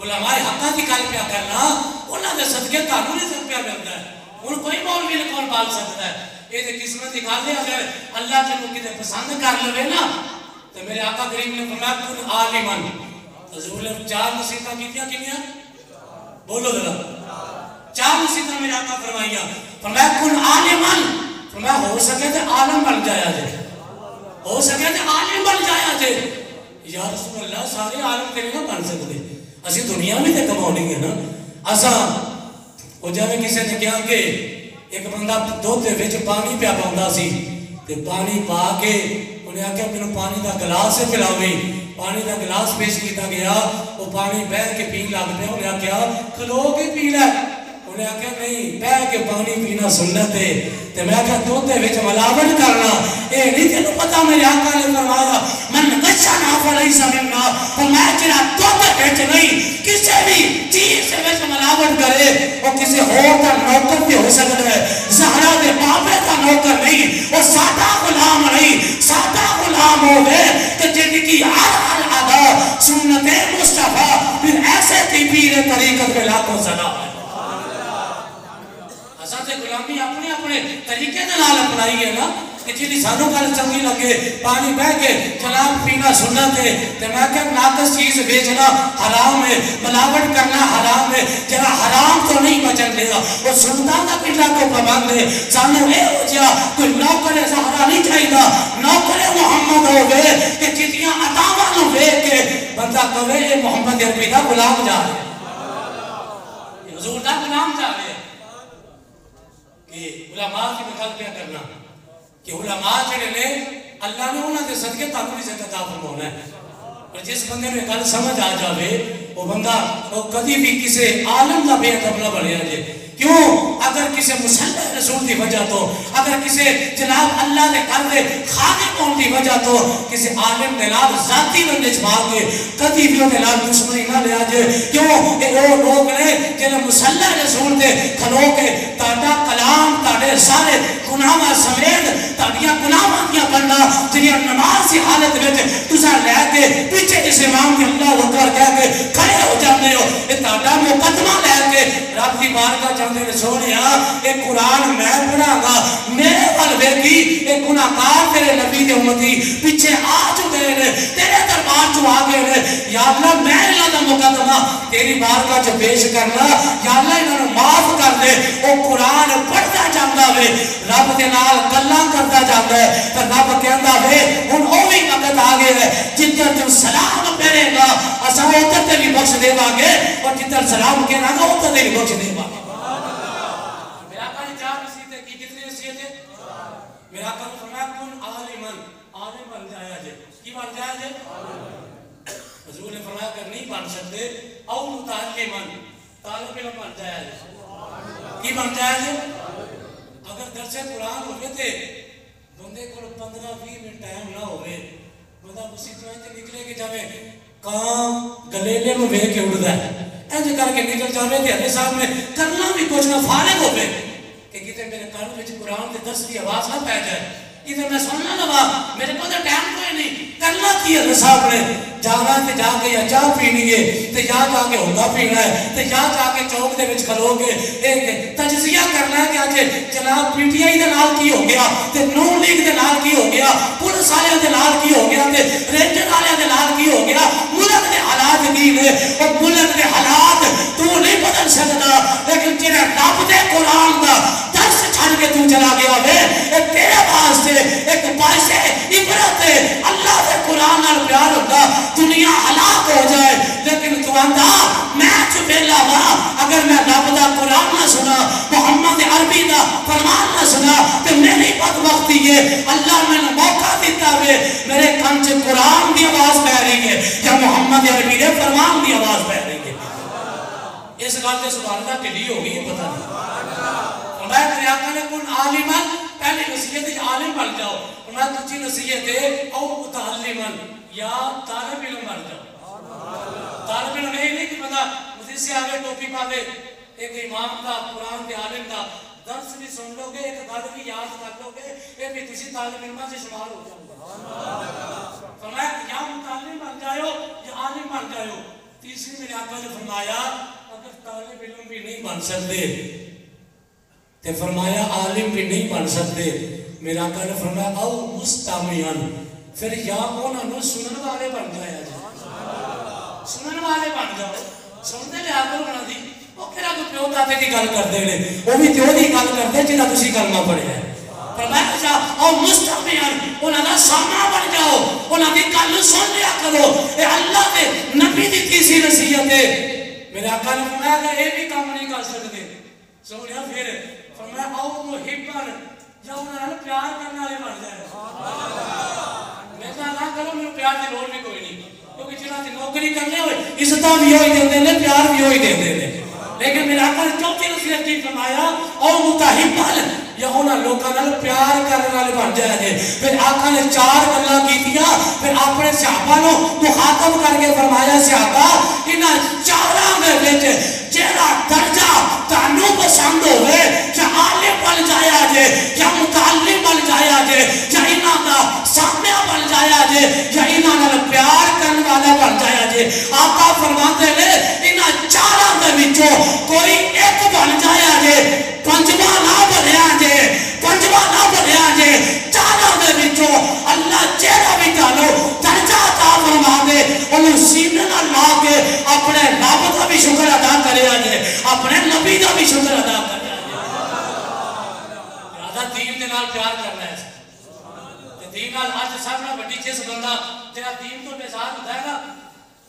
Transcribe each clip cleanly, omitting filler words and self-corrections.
علماء حقہ کی گل پیا کرنا انہاں دے صدقے تانوں رزق پیا ملدا ہے. ہن کوئی مولوی نے کون پال سکتا ہے؟ یہ تے قسمت کی گل ہے. اگر اللہ تینوں کتے پسند کر لوے نا تو میرے آقا کریم نے فرمایا کن عالمن. حضور نے 4 نصیحتاں کیتیاں کنیاں؟ بولو ذرا. 4 نصیحتاں میرے آقا فرمائیاں. فرمایا کن عالمن. فرمایا ہو سکے تے عالم بن جایا جے. ہو سکے تے عالم بن جایا جے. یا رسول اللہ سارے عالم تے نہیں بن سکتے. اسی دنیا میں تے کماؤنی ہے نا. اساں او جاویں کسے نے کہا کہ ایک بندہ دودھ دے وچ پانی پیا پاوندا سی تے پانی پا کے انہیں آکھیا مینوں پانی دا گلاس پلاویں. پانی دا گلاس پیش کیتا گیا. وہ پانی بہ کے پین لگ پیا. انہیں آکھیا کھلو کے پی لے. انہیں آکھیا نہیں بہ کے پانی پینا سنت ہے. تے میں آکھیا دودھ دے وچ ملاوٹ کرنا اے نہیں تینوں پتہ میرے آقا نے فرمایا من غشنا فلیس منا. فرمایا جڑا دودھ وچ نہیں کسی بھی چیز وچ ملاوٹ کرے وہ کسی اور دا نوکر بھی ہو سکتا ہے. زہرا دے بابے دا نوکر نہیں. وہ سادہ غلام نہیں. سادہ غلام ہوئے کہ جن کی ہر ادا سنت مصطفیٰ پھر ایسے کی پیر طریقت پہ لاکھوں سنا ہے. حضرت غلامی اپنے اپنے طریقے دے نال اپنائی ہے نا کہ جی سانوں گل چنگی لگے پانی بہ کے جناب پینا سنت ہے. تے میں کہ ناقص چیز بیچنا حرام ہے. ملاوٹ کرنا حرام ہے. جڑا حرام تو نہیں بچن دے گا وہ سنتاں دا کتنا کو پابند ہے. سانوں اے ہو جا کوئی نوکر زہرا نہیں چاہیدا. نوکر محمد ہوے کہ جتیاں عطاواں نو ویکھ کے بندہ کہے اے محمد عربی دا غلام جا رہا ہے. حضور دا غلام جا رہا ہے. کہ علماء کی بخل کیا کرنا کہ علماء جڑے نے اللہ نے انہاں دے صدقے تانوں بھی زکات عطا فرمانا ہے. اور جس بندے میں گل سمجھ آ جاوے وہ بندہ وہ کبھی بھی کسی عالم دا بے ادب نہ بنیا جے. کیوں؟ اگر کسی مصلی رسول دی وجہ تو اگر کسی جناب اللہ نے گھر دے خادم ہون دی وجہ تو کسی عالم دے نال ذاتی بندے چھا کے کبھی بھی دے نال دشمنی نہ لیا جے. کیوں کہ وہ لوگ نے جنہیں مصلی رسول دے کھلو کے تاڑا کلام تاڑے سارے گناہاں سمیت تاڑیاں گناہاں دیا بننا جنہیں نماز کی حالت میں تسا لے کے پیچھے اس امام کی اللہ اکبر کہہ کے کھڑے ہو جاتے ہو. یہ تاڑا مقدمہ لے کے رب کی بارگاہ جاندے نے سونیا اے قرآن میں پڑھا گا میرے ول ویکھی اے گناہگار تیرے نبی دے امتی پیچھے آ چکے نے تیرے دربار چ آ گئے نے. یا اللہ میں انہاں دا مقدمہ تیری بارگاہ چ پیش کرنا. یا اللہ انہاں نوں معاف کر دے. او قرآن پڑھدا جاندا وے رب دے نال گلاں کردا جاندا ہے تے رب کہندا وے ہن او وی وقت آ گیا ہے جدھر تو سلام پڑھے گا اساں اوتھے تے بھی بخش دیواں گے اور جدھر سلام کہنا گا اوتھے تے بھی بخش دیواں گے. میرا آقا نے 4 نصیحتیں کی. کتنی نصیحتیں؟ میرا آقا نے فرمایا کن عالمن. عالم بن جایا جے. کی بن جایا جے؟ حضور نے فرمایا اگر نہیں بن سکتے او متعلمن طالب علم بن جایا جے. کی بن جایا جے؟ اگر درس قرآن ہوئے تھے بندے کو 15-20 منٹ ٹائم نہ ہوئے بندہ اسی طرح سے نکلے کہ جاوے کام گلیلے میں بے کے اڑدا ہے ایسے کر کے نکل جاوے تھے حضرت صاحب نے کرنا بھی کچھ نہ فارغ ہوئے کہ کتے میرے کانوں وچ قرآن کے درس کی آواز نہ پہ جائے کتے میں سننا لگا میرے کو تو ٹائم کوئی نہیں. کرنا کی حضرت صاحب نے جانا تے جا کے یا چاہ پینی ہے تے یا جا کے ہوگا پینا ہے تے یا جا کے چوک دے وچ کھلو گے ایک تجزیہ کرنا ہے کہ آج جناب پی ٹی آئی دے نال کی ہو گیا تے نون لیگ دے نال کی ہو گیا پولیس والے دے نال کی ہو گیا تے رینجر والے دے نال کی ہو گیا. ملک دے حالات کی نے اور ملک دے حالات تو نہیں بدل سکتا لیکن جڑا رب دے قرآن دا درس چھڑ کے تو چلا گیا ہے تیرے واسطے ایک باعث عبرت ہے. اللہ دے قرآن نال پیار ہوتا دنیا ہلاک ہو جائے لیکن تو آندا میں چپیلا وا اگر میں رب دا قرآن نہ سنا محمد عربی دا فرمان نہ سنا تو میری بدبختی ہے. اللہ میں نے موقع دیتا ہے میرے کان سے قرآن دی آواز بہ رہی ہے یا محمد عربی دے فرمان دی آواز بہ رہی ہے. اس گل تے سبحان اللہ ٹھڈی ہو گئی پتہ نہیں. میں میرے آقا نے کن عالمن پہلی نصیحت ہے عالم بن جاؤ. میں دوسری نصیحت ہے او متعلمن یا طالب علم بن جاؤ. طالب علم نہیں کہ پتہ مجھے سے آگے ٹوپی پا دے ایک امام دا قرآن دے عالم دا درس بھی سن لو گے ایک گل بھی یاد کر لو گے یہ بھی کسی طالب علم سے شمار ہو جاؤ گا. فرمایا یا متعلم بن جاؤ یا عالم بن جاؤ. تیسری میرے آقا نے فرمایا اگر طالب علم بھی نہیں بن سکتے تے فرمایا عالم بھی نہیں بن سکتے، میرے آقا نے فرمایا او مستمعن، پھر یا انہوں نے سنن والے بن جایا جائے، سنن والے بن جاؤ، سنتے لیا کرو بنا دی، وہ کہنا تو پیو دادے کی گل کرتے ہیں، وہ بھی تیو دی گل کرتے جنہاں تسی کلمہ پڑھے ہیں، فرمایا جا او مستمعن، انہوں نے سامنا بن جاؤ، انہوں نے گل سن لیا کرو، اے اللہ کے نبی دی تیسری نصیحت ہے، میرے آقا نے فرمایا کہ یہ بھی کام نہیں کر سکتے، سنیا پھر فرمایا او محبن، یا انہوں نے پیار کرنا لے بن جائے، میں کہا نہ کرو میرے پیار دی لوڑ بھی کوئی نہیں، کیونکہ جنہاں دی نوکری کرنے ہوئے عزتاں بھی ہوئی دیندے نے، پیار بھی ہوئی دیندے نے، لیکن میرے آقا نے چوتھی نصیحت کی فرمایا او متحبن، یا انہاں لوگاں نال پیار کرنے والے بن جائے جے۔ پھر آقا نے 4 گلاں کیتیاں، پھر اپنے صحابہ نو مخاطب کر کے فرمایا صحابہ انہاں 4 دے وچ جیڑا درجہ تانوں پسند ہوئے، یا عالم بن جایا جے، یا متعلم بن جایا جے، یا انہاں دا سامع بن جایا جے، یا انہاں نال پیار کرنے والا بن جایا جے۔ آقا فرماتے نے انہاں 4 دے وچوں کوئی ایک بن جایا جے، 5واں نہ بنیا جے، 5واں نہ بنیا جے، 4 دے وچوں اللہ جیڑا بھی تانوں درجہ عطا فرما دے انہوں سینے نال لا کے اپنے رب دا بھی شکر ادا کریا جے، اپنے نبی دا بھی شکر ادا کریا جے۔ لہذا دین دے نال پیار کرنا ہے، دین نال آج سب نال بڑی چیز بندہ جہاں دین تو بیزار ہوتا ہے نا،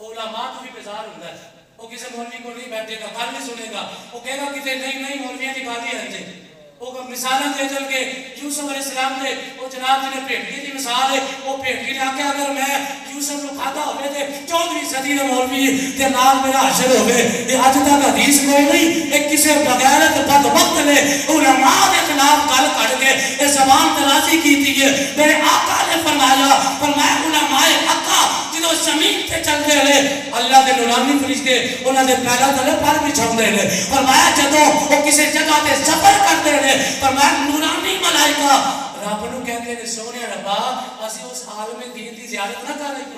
علماء تو بھی بیزار ہوتا ہے، وہ کسی مولوی کو نہیں بیٹھے گا، گل نہیں سنے گا، وہ کہے گا کسی نہیں مولویاں کی گل ہی ہے، وہ مثالیں دے چل کے یوسف علیہ السلام دے وہ جناب جنہیں پیٹھی دی مثال ہے، وہ پیٹھی نے آکے اگر میں یوسف کو کھاتا ہوئے تھے 14ویں صدی میں مولوی تے نال میرا حشر ہوئے، یہ آج تک حدیث کوئی نہیں، ایک کسی بغیرت بدبخت نے علماء کے خلاف گل کر کے یہ زبان ترازی کی تھی ہے۔ میرے آقا نے فرمایا علماء حقا جنہوں زمین تے چل دے لے اللہ کے نورانی فرشتے انہوں نے پہلا تلے پر بھی چھوڑ دے لے، فرمایا جدوں وہ کسی جگہ تے سفر کرتے لے، فرمایا نورانی ملائکہ رب نو کہتے ہیں سونے ربا اسی اس عالم دین دی زیارت نہ کر رہے ہیں۔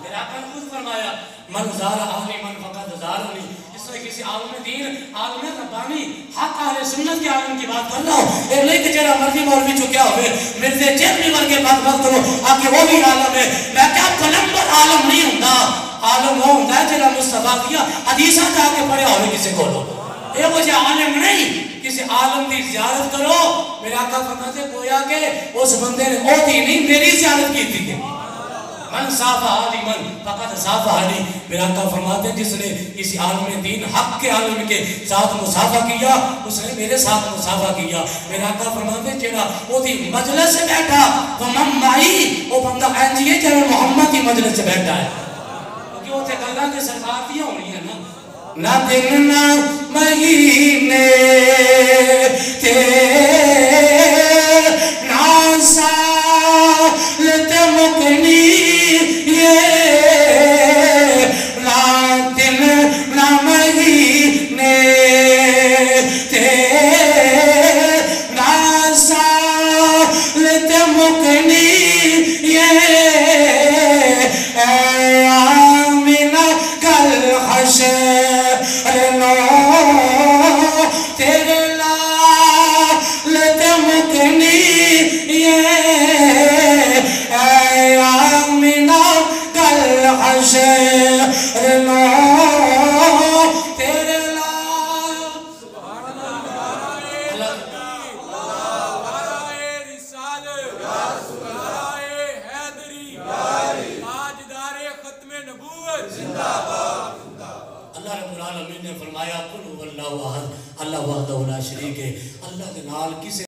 میرا آقا نے خود فرمایا من زار عالم من فقط زارنی، اس طرح کسی عالم دین عالم ربانی حق اہل سنت کے عالم کی بات کر رہا ہوں، اے لے کہ جڑا مرضی مولوی چکیا ہوئے مرزے چیرنی ورگے بات کرو آکے وہ بھی عالم ہے، میں کیا پلمبر عالم نہیں ہوں گا، عالم وہ ہوں گا جڑا مصطفیٰ دیا حدیثہ جا کے پڑھے ہوئے کسی کو لو، اے وہ جو عالم نہیں کسی عالم دی زیارت کرو۔ میرے آقا فرماتے گویا کہ اس بندے نے او دی نہیں میری زیارت کی تھی، من صافہ عالمن فقط صافہ علی، میرے آقا فرماتے جس نے کسی عالم دین حق کے عالم کے ساتھ مصافہ کیا اس نے میرے ساتھ مصافہ کیا۔ میرے آقا فرماتے جیڑا وہ دی مجلس سے بیٹھا ومن معی، وہ بندہ اینجیے جب محمد کی مجلس سے بیٹھا ہے، کیونکہ وہ تے گلہ کے سرکار دیا ہونی ہے نا، نہ دن نہ مہینے تے نہ سال تے مکنی، نہ دن نہ مہینے تے نہ سال تے مکنی، اے آمینہ کل حشر نو تیرے لال تے مکنی، اے آمینہ کل حشر نو تیرے لال۔ سبحان اللہ، نعرہ رسالت، نعرہ حیدری، تاجدار ختم نبوت، زندہ باد۔ اللہ رب العالمین نے فرمایا قل هو اللہ احد، اللہ وحدہ لا شریک ہے، اللہ کے نال کسی